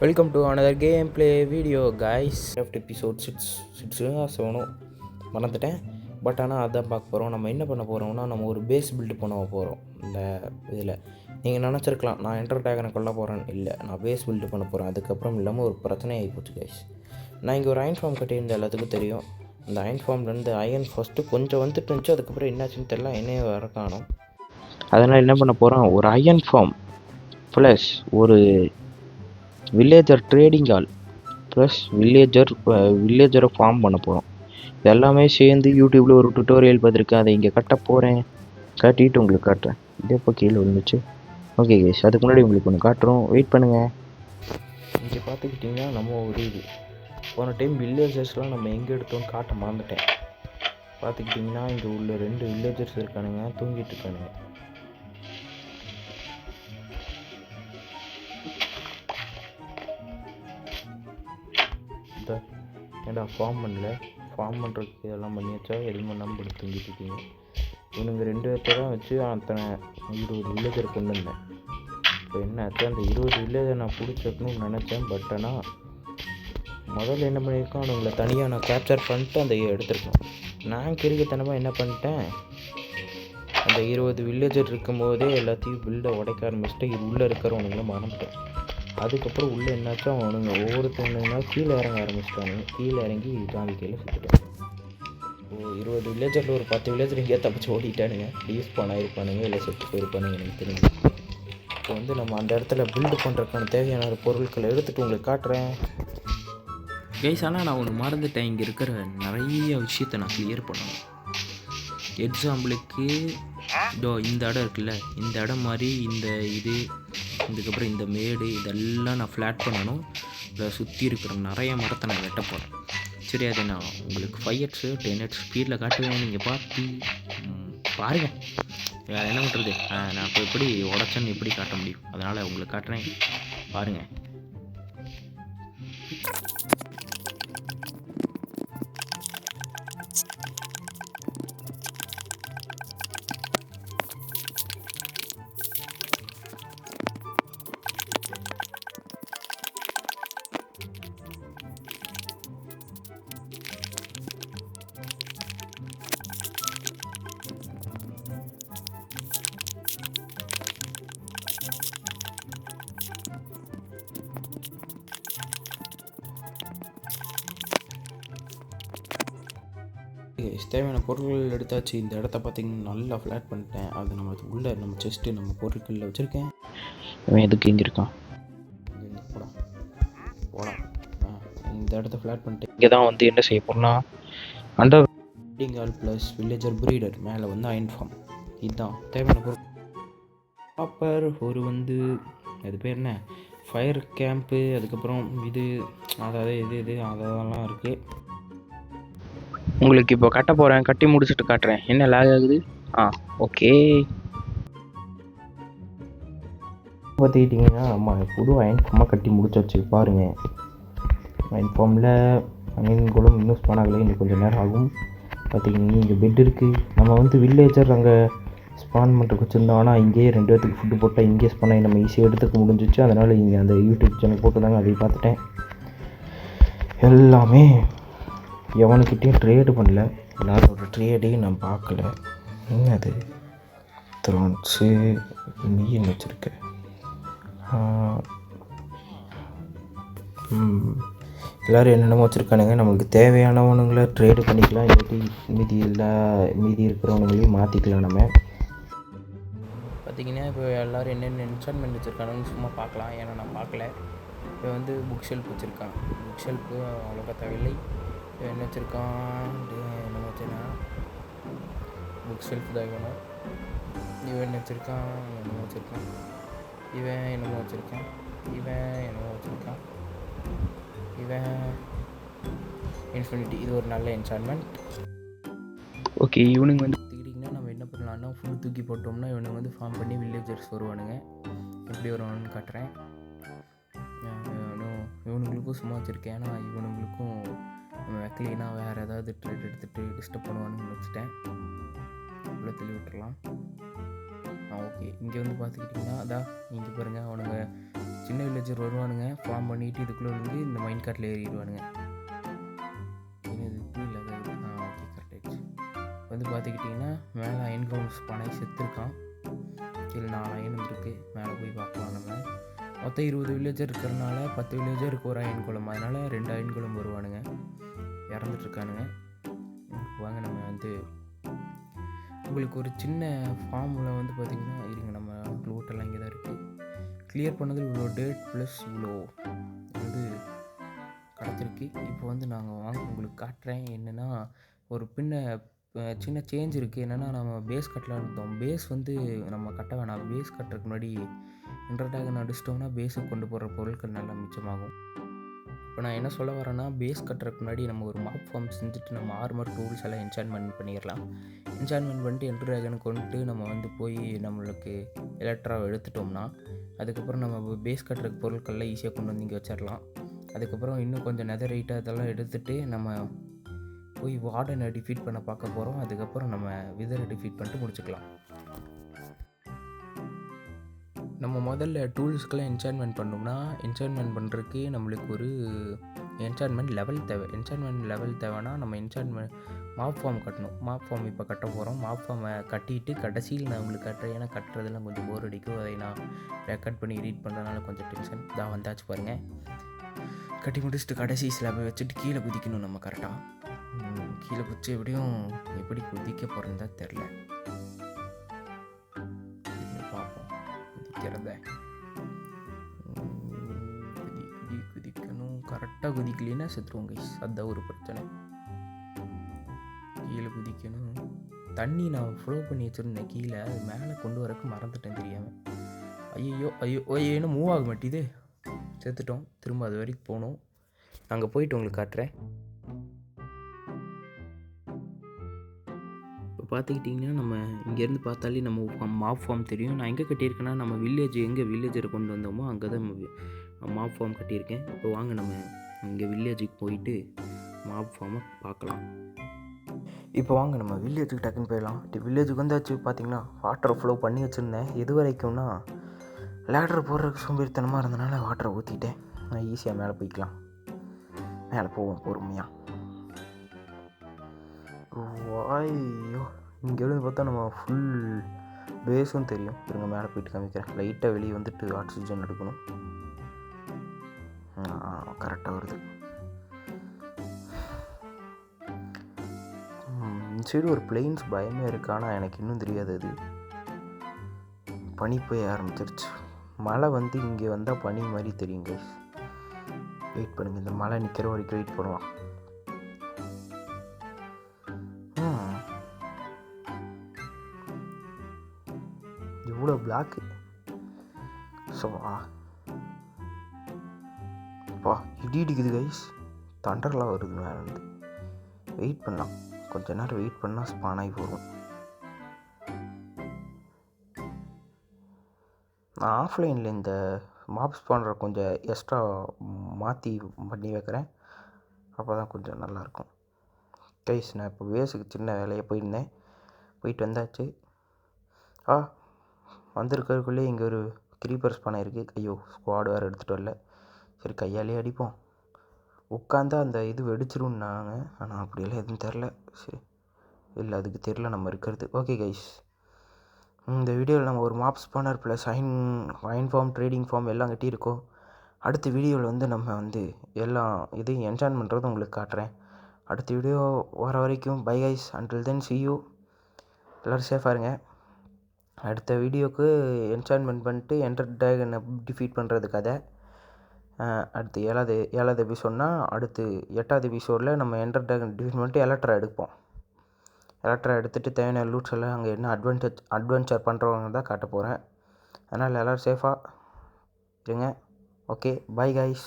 Welcome to another game play video guys. Left episode 7 மறந்துட்டேன். But ஆனால் அதான் பார்க்க போகிறோம். நம்ம என்ன பண்ண போகிறோம்னா, நம்ம ஒரு பேஸ் பில்டு பண்ண போகிறோம். இந்த இதில் நீங்கள் நினச்சிருக்கலாம் நான் என்டர் டேகனை கொல்ல போகிறேன்னு. இல்லை, நான் பேஸ் பில்டு பண்ண போகிறேன். அதுக்கப்புறம் இல்லாமல் ஒரு பிரச்சனை ஆகிப்போச்சு கைஸ். நான் இங்கே ஒரு அயன் ஃபார்ம் கட்டியிருந்த எல்லாத்துக்கும் தெரியும். அந்த அயன் ஃபார்ம்லேருந்து அயன் ஃபஸ்ட்டு கொஞ்சம் வந்துட்டு இருந்துச்சு. அதுக்கப்புறம் என்னாச்சுன்னு தெரியல, என்னையே வர காணும். அதனால் என்ன பண்ண போகிறோம், ஒரு அயன் ஃபார்ம் ப்ளஸ் ஒரு வில்லேஜர் ட்ரேடிங் ஹால் ப்ளஸ் வில்லேஜரை ஃபார்ம் பண்ண போகிறோம். எல்லாமே சேர்ந்து யூடியூப்பில் ஒரு டுட்டோரியல் பார்த்துருக்கேன். அதை இங்கே கட்ட போகிறேன். காட்டிட்டு உங்களுக்கு காட்டுறேன். இதே இப்போ கீழே விழுந்துச்சு. ஓகே கேஸ், அதுக்கு முன்னாடி உங்களுக்கு ஒன்று காட்டுறோம், வெயிட் பண்ணுங்கள். இங்கே பார்த்துக்கிட்டிங்கன்னா நம்ம ஒரு இது போன டைம் வில்லேஜர்ஸ்லாம் நம்ம எங்கே எடுத்தோம்னு காட்ட மறந்துட்டேன். பார்த்துக்கிட்டிங்கன்னா இங்கே உள்ள 2 வில்லேஜர்ஸ் இருக்கானுங்க, தூங்கிட்டு இருக்கானுங்க. ஏன்டா ஃபார்ம் பண்ணல, ஃபார்ம் பண்ணுறதுக்கு இதெல்லாம் பண்ணியாச்சா, எதுவும் பண்ணாமல் படுத்து தூங்கிட்டு இருக்கீங்க. இவனுங்க 2 பேர்த்த தான் வச்சு அத்தனை 20 வில்லேஜர் கொண்டு வந்தேன். இப்போ என்ன ஆச்சு, அந்த 20 வில்லேஜர் நான் பிடிச்சிருக்கணும்னு நினச்சேன். பட் ஆனால் முதல்ல என்ன பண்ணியிருக்கோம், அவனுங்களை தனியாக நான் கேப்சர் பண்ணிட்டு அந்த எடுத்துருக்கேன். நான் கிறுக்குத்தனமாக என்ன பண்ணிட்டேன், அந்த 20 வில்லேஜர் இருக்கும்போதே எல்லாத்தையும் பில்டை உடைக்க ஆரம்பிச்சுட்டு இது உள்ளே இருக்கிறவனுங்களை மறந்துட்டேன். அதுக்கப்புறம் உள்ளே என்னாச்சும் அவனுங்க ஒவ்வொருத்தவனுங்கன்னா கீழே இறங்க ஆரம்பிச்சிட்டானுங்க. கீழே இறங்கி ஜாலி கையில் சுற்றிட்டாங்க. 20 வில்லேஜரில் ஒரு 10 வில்லேஜர் எங்கேயா தப்பிச்சு ஓடிட்டானுங்க. ரீஸ்பான் ஆகிருப்பானுங்க, இல்லை செத்து போயிருப்பானுங்க, எனக்கு தெரிஞ்சு. இப்போ வந்து நம்ம அந்த இடத்துல பில்டு பண்ணுறதுக்கான தேவையான பொருட்களை எடுத்துகிட்டு உங்களுக்கு காட்டுறேன் கைஸ். ஆனால் நான் ஒன்று மறந்துட்டேன், இங்கே இருக்கிற நிறைய விஷயத்தை நான் கிளியர் பண்ணணும். எக்ஸாம்பிளுக்கு இந்த இடம் இருக்குல்ல, இந்த இடம் மாதிரி இந்த இதுக்கப்புறம் இந்த மேடு இதெல்லாம் நான் ஃப்ளாட் பண்ணணும். இதை சுற்றி இருக்கிற நிறைய மரத்தை நான் வெட்ட போகிறேன். சரி, அதை நான் உங்களுக்கு 5x 10x ஸ்பீடில் காட்டுவேன். நீங்கள் பார்த்து பாருங்கள். வேறு என்ன பண்ணுறது, நான் இப்போ எப்படி உடச்சேன்னு எப்படி காட்ட முடியும், அதனால் உங்களுக்கு காட்டுறேன், பாருங்கள். தேவையான பொருட்கள் எடுத்தாச்சு. இந்த இடத்த பார்த்திங்கன்னா நல்லா ஃப்ளாட் பண்ணிட்டேன். அது நம்ம உள்ளே நம்ம செஸ்ட்டு நம்ம பொருட்களில் வச்சுருக்கேன். இவன் எதுக்கு இங்கே இருக்கான், போடா. இந்த இடத்த ஃப்ளாட் பண்ணிட்டேன். இங்கே தான் வந்து என்ன செய்ய போகிறோம்னா, under building hall plus villager breeder, மேலே வந்து அயன் ஃபார்ம். இதுதான் தேவையான பொருள். ப்ராப்பர் ஒரு வந்து அது பேர் என்ன, ஃபயர் கேம்ப்பு, அதுக்கப்புறம் அதாவது இது அதெல்லாம் இருக்குது. உங்களுக்கு இப்போ கட்ட போகிறேன், கட்டி முடிச்சுட்டு காட்டுறேன். என்ன லாக் ஆகுது, ஓகே. பார்த்துக்கிட்டிங்கன்னா நம்ம புது அயன் ஃபார்மாக கட்டி முடிச்சாச்சு. பாருங்கள், அயன் ஃபார்மில் அயன் குளம் இன்னும் ஸ்பான் ஆகலை, இன்னும் கொஞ்சம் நேரம் ஆகும். பார்த்திங்கன்னா இங்கே பெட் இருக்குது. நம்ம வந்து வில்லேஜர் அங்கே ஸ்பான் பண்ணுறதுக்கு வச்சுருந்தோம். ஆனால் இங்கேயே 2 பேர்த்துக்கு ஃபுட்டு போட்டால் இங்கேயே ஸ்பான் ஆகி நம்ம ஈஸியாக எடுத்துக்க முடிஞ்சிச்சு. அதனால் இங்கே அந்த யூடியூப் சேனல் போட்டுருந்தாங்க, அதை பார்த்துட்டேன். எல்லாமே எவனுக்கிட்டேயும் ட்ரேடு பண்ணல, எல்லாரோட ட்ரேடையும் நான் பார்க்கல. என்னது த்ரான்ஸு நீன்னு வச்சுருக்கேன். எல்லோரும் என்னென்னமோ வச்சுருக்கானுங்க. நம்மளுக்கு தேவையானவனுங்களை ட்ரேடு பண்ணிக்கலாம், இல்லாட்டி மீதி இருக்கிறவனுங்களையும் மாற்றிக்கலாம். நம்ம பார்த்திங்கன்னா இப்போ எல்லோரும் என்னென்ன என்சான்மெண்ட் வச்சுருக்கானுன்னு சும்மா பார்க்கலாம். ஏன்னா நான் பார்க்கல. இப்போ வந்து புக் ஷெல்ஃப் வச்சுருக்கான். புக் ஷெல்ஃபு அவ்வளோக்கா தேவையில்லை. என்ன வச்சுருக்கான், என்ன வச்சுன்னா புக் ஷெல்ஃப் தான் வேணும். இவன் என்ன வச்சுருக்கான், என்னமோ வச்சுருக்கான். இவன் என்னமோ வச்சுருக்கான். இவன் இன்ஃபினிட்டி, இது ஒரு நல்ல என்சான்மெண்ட். ஓகே, இவனுங்க வந்து பார்த்துக்கிட்டிங்கன்னா நம்ம என்ன பண்ணலான்னா, ஃபுல் தூக்கி போட்டோம்னா இவனுங்க வந்து ஃபார்ம் பண்ணி வில்லேஜர்ஸ் வருவானுங்க. எப்படி வருவானுன்னு காட்டுறேன். இவனுங்களுக்கும் சும்மா வச்சுருக்கேன். ஏன்னா இவனுங்களுக்கும் நம்ம வைக்கலைன்னா வேறு ஏதாவது ட்ரேட் எடுத்துகிட்டு டிஸ்டர்ப் பண்ணுவானுன்னு வச்சுட்டேன். உள்ளே தள்ளி விட்டுறலாம். ஓகே, இங்கே வந்து பார்த்துக்கிட்டிங்கன்னா அதான் இங்கே பாருங்கள், அவனுங்க சின்ன வில்லேஜர் வருவானுங்க, ஃபார்ம் பண்ணிவிட்டு இதுக்குள்ளே வந்து இந்த மைண்ட் கார்ட்டில் ஏறிடுவானுங்க. இது புரியல. ஓகே கரெக்ட் ஆகிடுச்சு. வந்து பார்த்துக்கிட்டிங்கன்னா மேலே அயன் கவுன்ஸ் பனை செத்துருக்கான். கீழே 4 அயன் இருக்குது. மேலே போய் பார்க்கலாம். நம்ம மொத்தம் 20 வில்லேஜர் இருக்கிறனால 10 வில்லேஜருக்கு ஒரு அயன் குளம், அதனால் 2 அயன் குளம் வருவானுங்க. இறந்துட்டுருக்கானுங்க. வாங்க நம்ம வந்து உங்களுக்கு ஒரு சின்ன ஃபார்மில் வந்து பார்த்திங்கன்னா இருங்க, நம்ம க்ளூட்டெல்லாம் இங்கே தான் இருக்குது. கிளியர் பண்ணது இவ்வளோ டேட் ப்ளஸ் இவ்வளோ வந்து கிடச்சிருக்கு. இப்போ வந்து நாங்கள் வாங்க உங்களுக்கு காட்டுறேன். என்னென்னா ஒரு சின்ன சேஞ்ச் இருக்குது. என்னென்னா நம்ம பேஸ் கட்டலாம் இருந்தோம். பேஸ் வந்து நம்ம கட்ட வேணாம். பேஸ் கட்டுறதுக்கு முன்னாடி இன்டர்டாகன் அடிச்சிட்டோம்னா பேஸுக்கு கொண்டு போகிற பொருட்கள் நல்லா மிச்சமாகும். இப்போ நான் என்ன சொல்ல வரேன்னா, பேஸ் கட்டுறதுக்கு முன்னாடி நம்ம ஒரு மாப் ஃபார்ம் செஞ்சுட்டு நம்ம ஆர்மர் டூல்ஸ் எல்லாம் என்சான்மெண்ட் பண்ணிடலாம். என்சான்மெண்ட் பண்ணிட்டு என்டர்டாகனை கொண்டுட்டு நம்ம வந்து போய் நம்மளுக்கு எலக்ட்ராவை எடுத்துட்டோம்னா அதுக்கப்புறம் நம்ம பேஸ் கட்டுறதுக்கு பொருட்கள்லாம் ஈஸியாக கொண்டு வந்து இங்கே வச்சிடலாம். அதுக்கப்புறம் இன்னும் கொஞ்சம் நெதரைட்டு அதெல்லாம் எடுத்துகிட்டு நம்ம போய் வார்டனை டிஃபீட் பண்ண பார்க்க போகிறோம். அதுக்கப்புறம் நம்ம விதரை டிஃபீட் பண்ணிட்டு முடிச்சுக்கலாம். நம்ம முதல்ல டூல்ஸ்க்கெல்லாம் என்சான்மெண்ட் பண்ணோம்னா என்சான்மெண்ட் பண்ணுறதுக்கு நம்மளுக்கு ஒரு என்சான்மெண்ட் லெவல் தேவை. என்சான்மெண்ட் லெவல் தேவைன்னா நம்ம என்சான்மெண்ட் மாப் ஃபார்ம் கட்டணும். மாப் ஃபார்ம் இப்போ கட்ட போகிறோம். மாப் ஃபார்மை கட்டிட்டு கடைசியில் நான் உங்களுக்கு கட்டுறேன். ஏன்னா கட்டுறதெல்லாம் கொஞ்சம் போர் அடிக்கும். அதை நான் ரெக்கார்ட் பண்ணி எடிட் பண்ணுறதுனால கொஞ்சம் டென்ஷன் தான் வந்தாச்சு பாருங்கள். கட்டி முடிச்சுட்டு கடைசி ஸ்லாபை வச்சுட்டு கீழே குதிக்கணும். நம்ம கரெக்டாக கீழே குதிச்சு எப்படி குதிக்க போகிறேன்னு தான் தெரில. பார்ப்போம் குதிக்கிறத. குதிக்கணும். கரெக்டாக குதிக்கலைன்னா செத்துருவோம் கைஸ். அதுதான் ஒரு பிரச்சனை. கீழே குதிக்கணும். தண்ணி நான் ஃப்ளோ பண்ணி வச்சுருந்தேன் கீழே. அது மேலே கொண்டு வரக்கு மறந்துட்டேன் தெரியாமல். ஐயோ ஏன்னா மூவ் ஆக மாட்டேது. செத்துட்டோம். திரும்ப அது வரைக்கும் போகணும். அங்கே போயிட்டு உங்களுக்கு காட்டுறேன். இப்போ பார்த்துக்கிட்டிங்கன்னா நம்ம இங்கேருந்து பார்த்தாலே நம்ம மாப் ஃபார்ம் தெரியும். நான் எங்கே கட்டியிருக்கேன்னா நம்ம எங்கே வில்லேஜரை கொண்டு வந்தோமோ அங்கே தான் மாப் ஃபார்ம் கட்டியிருக்கேன். இப்போ வாங்க நம்ம இங்கே வில்லேஜுக்கு போயிட்டு மாப் ஃபார்மை பார்க்கலாம். இப்போ வாங்க நம்ம வில்லேஜுக்கு டக்குன்னு போயிடலாம். வில்லேஜுக்கு வந்தாச்சு. பார்த்திங்கன்னா வாட்டர் ஃப்ளோ பண்ணி வச்சுருந்தேன். எது வரைக்கும்னா லேடர் போடுறதுக்கு சோம்பேறித்தனமாக இருந்தனால வாட்டரை ஊற்றிட்டேன். நான் ஈஸியாக மேலே போய்க்கலாம். மேலே போவோம் பொறுமையாக. ஐயோ இங்கேருந்து பார்த்தா நம்ம ஃபுல் பேஸும் தெரியும். இருங்க மேலே போயிட்டு காமிக்கிறேன். லைட்டாக வெளியே வந்துட்டு ஆக்சிஜன் எடுக்கணும். கரெக்டாக வருது. இந்த சைடு ஒரு பிளெயின்ஸ் பயமே இருக்குது. ஆனால் எனக்கு இன்னும் தெரியாது. அது பனி போய் ஆரம்பிச்சிருச்சு. மழை வந்து இங்கே வந்தால் பனி மாதிரி தெரியும் கைஸ். வெயிட் பண்ணுங்கள். இந்த மழை நிற்கிற வரைக்கும் வெயிட் பண்ணுவான். இவ்வளோ பிளாக்கு. ஸோ இடி இடிக்குது கைஸ். தண்டர்லாம் வருது மேலே இருந்து. வெயிட் பண்ணலாம். கொஞ்ச நேரம் வெயிட் பண்ணால் ஸ்பான் ஆகி போகும். நான் ஆஃப்லைனில் இந்த மாப் ஸ்பானரை கொஞ்சம் எக்ஸ்ட்ரா மாற்றி பண்ணி வைக்கிறேன். அப்போ தான் கொஞ்சம் நல்லாயிருக்கும் கைஸ். நான் இப்போ வேஸுக்கு சின்ன வேலையை போயிட்டு வந்தாச்சு. வந்திருக்கிறதுக்குள்ளே இங்கே ஒரு க்ரீப்பர் ஸ்பான் இருக்குது. ஐயோ ஸ்குவாட் வேறு எடுத்துகிட்டு வரல. சரி கையாலே அடிப்போம். உட்காந்தா அந்த இது வெடிச்சிரும்னாங்க. ஆனால் அப்படியெல்லாம் எதுவும் தெரில. சரி இல்லை அதுக்கு தெரில நம்ம இருக்கிறது. ஓகே கைஸ், இந்த வீடியோவில் நம்ம ஒரு mob spawner plus iron farm trading farm எல்லாம் கட்டியிருக்கோம். அடுத்த வீடியோவில் வந்து நம்ம வந்து எல்லாம் இதையும் என்ஜாய் பண்ணுறது உங்களுக்கு காட்டுறேன். அடுத்த வீடியோ வர வரைக்கும் bye guys. Until then see you. எல்லோரும் சேஃபாக இருங்க. அடுத்த வீடியோவுக்கு என்சான்மெண்ட் பண்ணிட்டு என்டர் ட்ராகனை டிஃபீட் பண்ணுறது கதை. அடுத்து ஏழாவது எபிசோட்னா அடுத்து 8வது எபிசோடில் நம்ம என்டர் ட்ராகன் டிஃபீட் பண்ணிட்டு எலக்ட்ரா எடுப்போம். எலக்ட்ரா எடுத்துகிட்டு தேவையான லூட்ஸ் எல்லாம் அங்கே என்ன அட்வென்ச்சர் பண்ணுறவங்க தான் காட்ட போகிறேன். அதனால் எல்லோரும் சேஃபாக இருங்க. Okay bye guys.